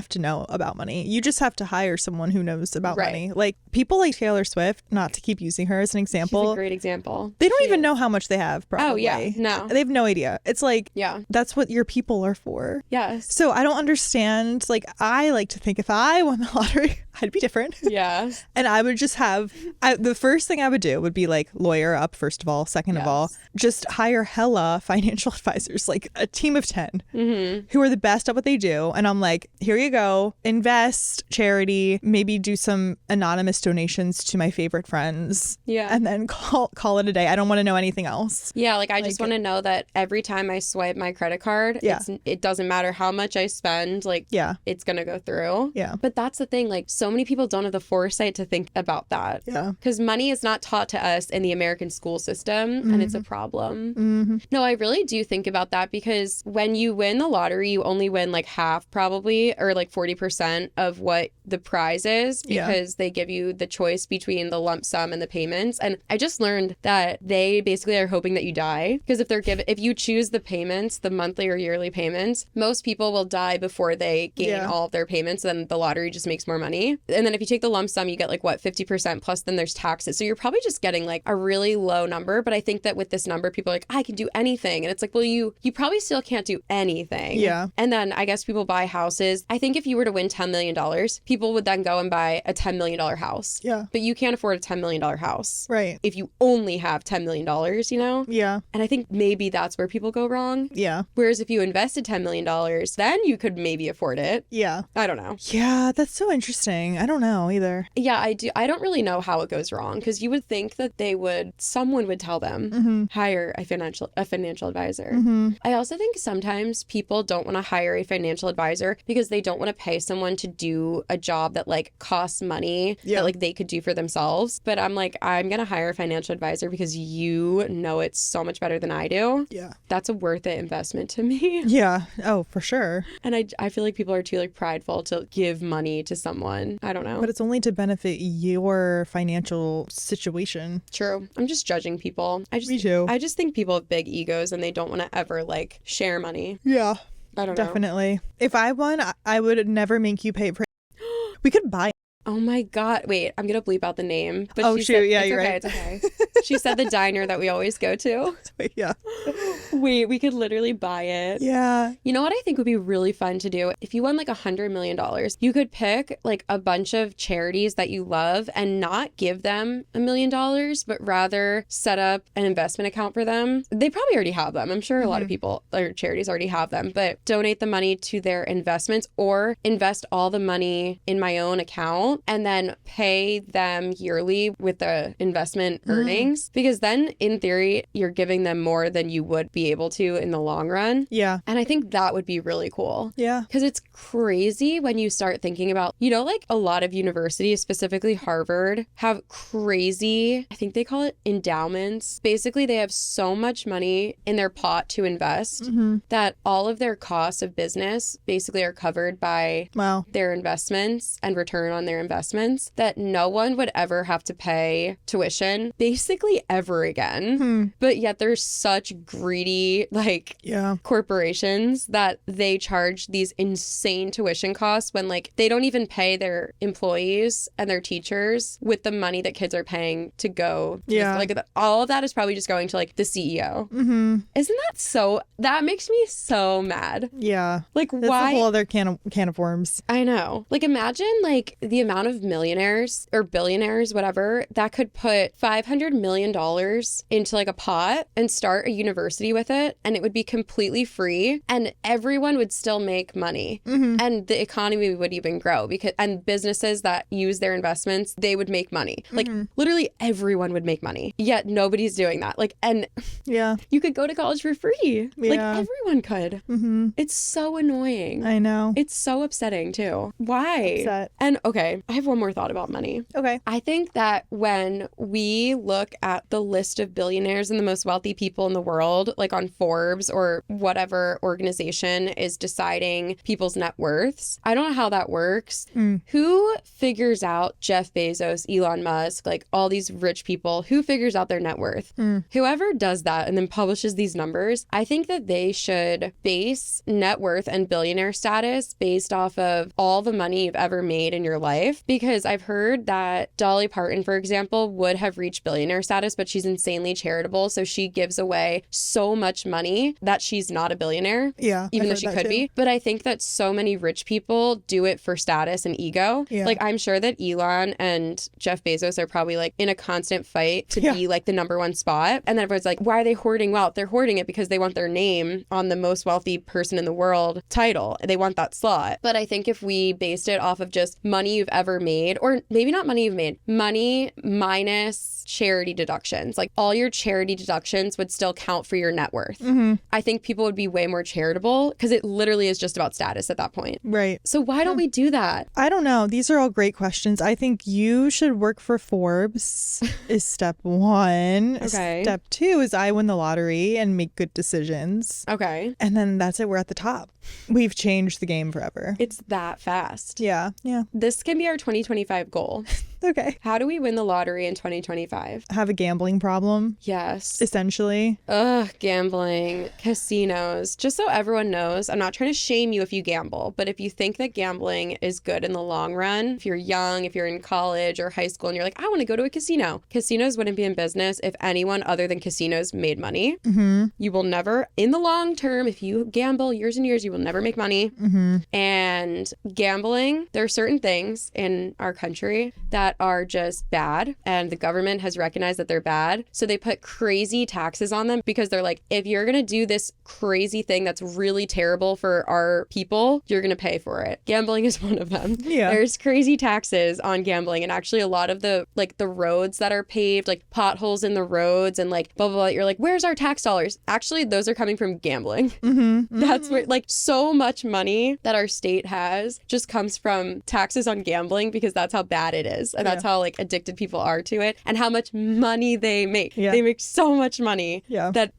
to know about money. You just have to hire someone who knows about money. Like people like Taylor Swift, not to keep using her as an example. She's a great example. They don't even know how much they have, probably. Oh, yeah. No. They have no idea. It's like, that's what your people are for. Yes. So I don't understand. Like, I like to think if I won the lottery, I'd be different. Yeah. And I would just have, the first thing I would do would be like lawyer up, first of all. Second of all, just hire hella financial advisors, like a team of 10 who are the best at what they do. And I'm like, here you go. Invest, charity, maybe do some anonymous donations to my favorite friends. Yeah. And then call it a day. I don't want to know anything else. Yeah. Like I just want to know that every time I swipe my credit card, it doesn't matter how much I spend, like it's going to go through. Yeah. But that's the thing. Like so many people don't have the foresight to think about that. Yeah. Because money is not taught to us in the American school system, and it's a problem. No, I really do think about that, because when you win the lottery, you only win like half probably, or like 40% of what the prize is, because they give you the choice between the lump sum and the payments. And I just learned that they basically are hoping that you die, because if you choose the payments, the monthly or yearly payments, most people will die before they gain all of their payments. Then the lottery just makes more money. And then if you take the lump sum, you get like 50% plus then there's taxes. So you're probably just getting like a really low number. But I think that with this number, people are like, I can do anything. And it's like, well, you probably still can't do anything. Yeah. And then I guess people buy houses. I think if you were to win $10 million, people would then go and buy a $10 million house. Yeah. But you can't afford a $10 million house. Right. If you only have $10 million, you know? Yeah. And I think maybe that's where people go wrong. Yeah. Whereas if you invested $10 million, then you could maybe afford it. Yeah. I don't know. Yeah, that's so interesting. I don't know either. Yeah, I do. I don't really know how it goes wrong, because you would think that someone would tell them, hire a financial advisor. I also think sometimes people don't want to hire a financial advisor because they don't want to pay someone to do a job that like costs money that like they could do for themselves. But I'm like, I'm going to hire a financial advisor because you know it so much better than I do. Yeah. That's a worth it investment to me. Yeah. Oh, for sure. And I feel like people are too like prideful to give money to someone. I don't know. But it's only to benefit your financial situation. True. I'm just judging people. Me too. I just think people have big egos and they don't want to ever like share money. Yeah. I don't know. Definitely. If I won, I would never make you pay for. We could buy Oh my God. Wait, I'm going to bleep out the name. But Oh, she shoot. said, Yeah, it's you're okay, right. It's okay. She said the diner that we always go to. Yeah. Wait, we could literally buy it. Yeah. You know what I think would be really fun to do? If you won like $100 million, you could pick like a bunch of charities that you love and not give them $1 million, but rather set up an investment account for them. They probably already have them. I'm sure a lot of people or charities already have them, but donate the money to their investments or invest all the money in my own account and then pay them yearly with the investment earnings. Because then in theory, you're giving them more than you would be able to in the long run. Yeah. And I think that would be really cool. Yeah. Because it's crazy when you start thinking about, you know, like a lot of universities, specifically Harvard, have crazy, I think they call it endowments. Basically, they have so much money in their pot to invest that all of their costs of business basically are covered by Wow. their investments and return on their investments, that no one would ever have to pay tuition basically ever again. But yet there's such greedy, like, Yeah. corporations that they charge these insane tuition costs when like they don't even pay their employees and their teachers with the money that kids are paying to go. Yeah. Like all of that is probably just going to like the CEO. Mm-hmm. Isn't that so? That makes me so mad. Yeah. Like That's why? a whole other can of worms. I know. Like imagine like the amount of millionaires or billionaires, whatever, that could put $500 million into like a pot and start a university with it, and it would be completely free and everyone would still make money. And the economy would even grow and businesses that use their investments, they would make money. Like literally everyone would make money. Yet nobody's doing that. Like, and Yeah. you could go to college for free. Like Yeah. everyone could. It's so annoying. I know. It's so upsetting too. Why? Upset. And okay, I have one more thought about money. Okay. I think that when we look at the list of billionaires and the most wealthy people in the world, like on Forbes or whatever organization is deciding people's net worths, I don't know how that works. Who figures out Jeff Bezos, Elon Musk, like all these rich people, who figures out their net worth? Whoever does that and then publishes these numbers, I think that they should base net worth and billionaire status based off of all the money you've ever made in your life. Because I've heard that Dolly Parton, for example, would have reached billionaire status, but she's insanely charitable. So she gives away so much money that she's not a billionaire. Yeah. Even though she could be. But I think that so many rich people do it for status and ego. Yeah. Like I'm sure that Elon and Jeff Bezos are probably like in a constant fight to be like the number one spot. And then everyone's like, why are they hoarding wealth? They're hoarding it because they want their name on the most wealthy person in the world title. They want that slot. But I think if we based it off of just money you've ever made, or maybe not money you've made, money minus charity deductions, like all your charity deductions would still count for your net worth. I think people would be way more charitable because it literally is just about status at that point. Right. So why don't we do that? I don't know. These are all great questions. I think you should work for Forbes is step one. Okay. Step two is I win the lottery and make good decisions. Okay. And then that's it. We're at the top. We've changed the game forever. It's that fast. Yeah. Yeah. This can be our 2025 goal. Okay. How do we win the lottery in 2025? Have a gambling problem, Yes. essentially. Ugh, gambling, casinos. Just so everyone knows, I'm not trying to shame you if you gamble, but if you think that gambling is good in the long run, if you're young, if you're in college or high school and you're like, I want to go to a casino, casinos wouldn't be in business if anyone other than casinos made money. You will never, in the long term, if you gamble years and years, you will never make money. And gambling, there are certain things in our country that are just bad, and the government has recognized that they're bad. So they put crazy taxes on them because they're like, if you're going to do this crazy thing that's really terrible for our people, you're going to pay for it. Gambling is one of them. Yeah. There's crazy taxes on gambling. And actually a lot of the roads that are paved, like potholes in the roads and like blah, blah, blah. You're like, where's our tax dollars? Actually, those are coming from gambling. That's where like so much money that our state has just comes from taxes on gambling because that's how bad it is. And that's how like addicted people are to it and how much money they make. Yeah. They make so much money that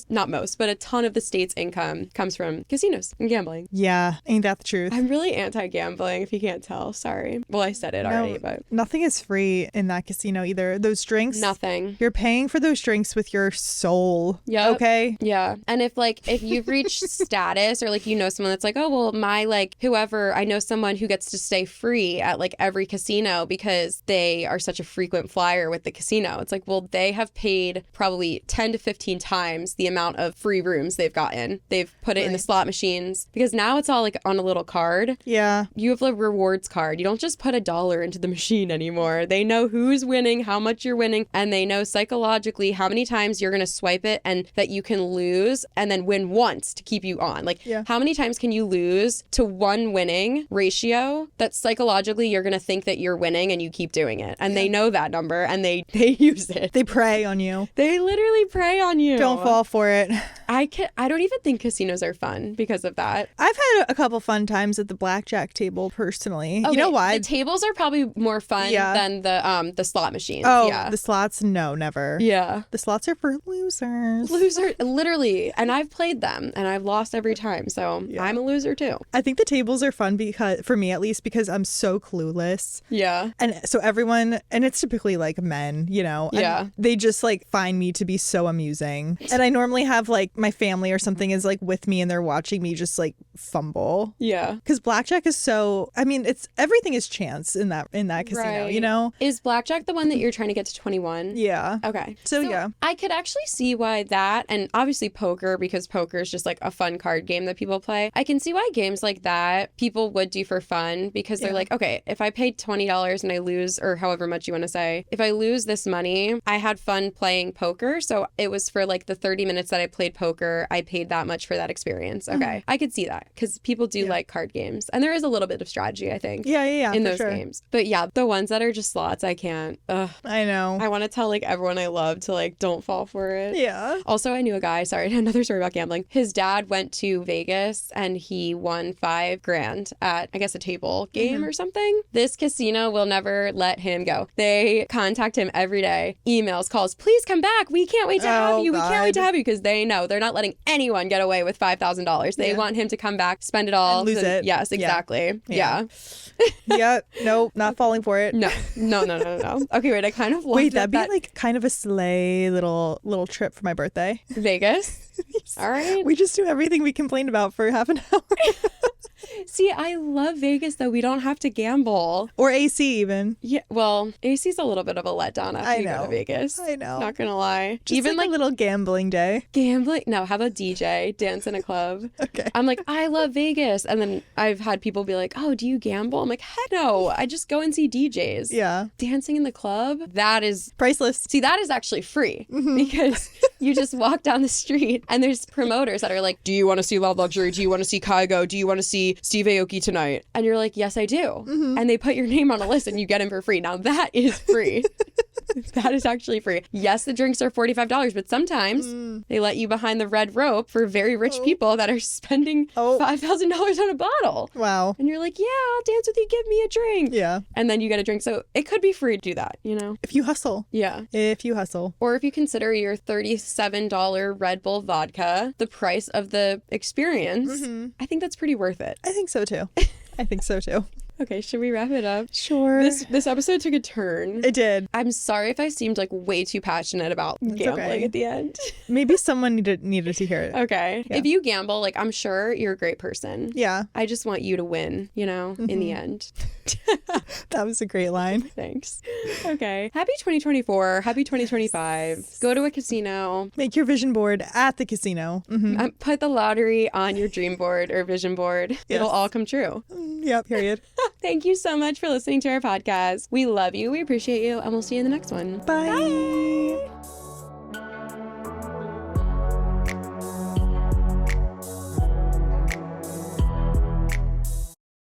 not most, but a ton of the state's income comes from casinos and gambling. Yeah. Ain't that the truth? I'm really anti-gambling, if you can't tell. Sorry. Well, I said it already, but nothing is free in that casino either. Those drinks. Nothing. You're paying for those drinks with your soul. Yeah. Okay. Yeah. And if you've reached status or like, you know, someone that's like, oh, well, my like whoever, I know someone who gets to stay free at like every casino because they are such a frequent flyer with the casino. It's like, well, they have paid probably 10 to 15 times the amount of free rooms they've gotten. They've put it in the slot machines because now it's all like on a little card. Yeah. You have a rewards card. You don't just put $1 into the machine anymore. They know who's winning, how much you're winning, and they know psychologically how many times you're going to swipe it and that you can lose and then win once to keep you on. Like, how many times can you lose to one winning ratio that psychologically you're going to think that you're winning and you keep doing it? And they know that number and they use it. They prey on you. They literally prey on you. Don't fall for it. I don't even think casinos are fun because of that. I've had a couple fun times at the blackjack table personally. Okay, you know why? The tables are probably more fun than the slot machines. Oh, yeah. The slots? No, never. Yeah. The slots are for losers. Literally. And I've played them and I've lost every time. So I'm a loser too. I think the tables are fun because, for me at least, because I'm so clueless. Yeah. And so everyone, and it's typically like men, you know. Yeah. They just like find me to be so amusing. And I normally have like my family or something is like with me and they're watching me just like fumble. Yeah. Because blackjack is so, I mean, it's everything is chance in that casino, you know? Is blackjack the one that you're trying to get to 21? Yeah. Okay. So yeah. I could actually see why that, and obviously poker, because poker is just like a fun card game that people play. I can see why games like that people would do for fun because they're like, okay, if I paid $20 and I lose, or however much you want to say, if I lose this money, I had fun playing poker. So it was for like the 30 minutes that I played poker, I paid that much for that experience. Okay. I could see that because people do like card games. And there is a little bit of strategy, I think. Yeah. In those games. But yeah, the ones that are just slots, I can't. Ugh. I know. I want to tell like everyone I love to like don't fall for it. Yeah. Also, I knew a guy, sorry, another story about gambling. His dad went to Vegas and he won $5,000 at, I guess, a table game or something. This casino will never let him go. They contact him every day, emails, calls, please come back. We can't wait to have you. We can't wait to have you, because they know they're not letting anyone get away with $5,000. They want him to come back, spend it all. And lose it. Yes, exactly. Yeah. Yep. Nope. Not falling for it. No. Okay, wait. I kind of wait. That'd be like kind of a sleigh little trip for my birthday. Vegas. All right. We just do everything we complained about for half an hour. See, I love Vegas, though. We don't have to gamble. Or AC even. Yeah, well, AC's a little bit of a letdown after you go to Vegas. I know. Not gonna lie. Just even like a little gambling day. Gambling? No, how about DJ? Dance in a club. Okay. I'm like, I love Vegas. And then I've had people be like, oh, do you gamble? I'm like, heck no. I just go and see DJs. Yeah. Dancing in the club? That is... priceless. See, that is actually free because you just walk down the street and there's promoters that are like, do you want to see Love Luxury? Do you want to see Kygo? Do you want to see Steve Aoki tonight? And you're like, yes, I do. And they put your name on a list and you get in for free. Now that is free. That is actually free. Yes, the drinks are $45, but sometimes they let you behind the red rope for very rich people that are spending $5,000 on a bottle. Wow. And you're like, yeah, I'll dance with you. Give me a drink. Yeah. And then you get a drink. So it could be free to do that, you know? If you hustle. Yeah. If you hustle. Or if you consider your $37 Red Bull vodka the price of the experience, I think that's pretty worth it. I think so too. I think so too. Okay, should we wrap it up? Sure. This episode took a turn. It did. I'm sorry if I seemed like way too passionate about gambling at the end. Maybe someone needed to hear it. Okay. Yeah. If you gamble, like, I'm sure you're a great person. Yeah. I just want you to win, you know, in the end. That was a great line. Thanks. Okay. Happy 2024. Happy 2025. Go to a casino. Make your vision board at the casino. Put the lottery on your dream board or vision board. Yes. It'll all come true. Yep. Period. Thank you so much for listening to our podcast. We love you. We appreciate you. And we'll see you in the next one. Bye. Bye.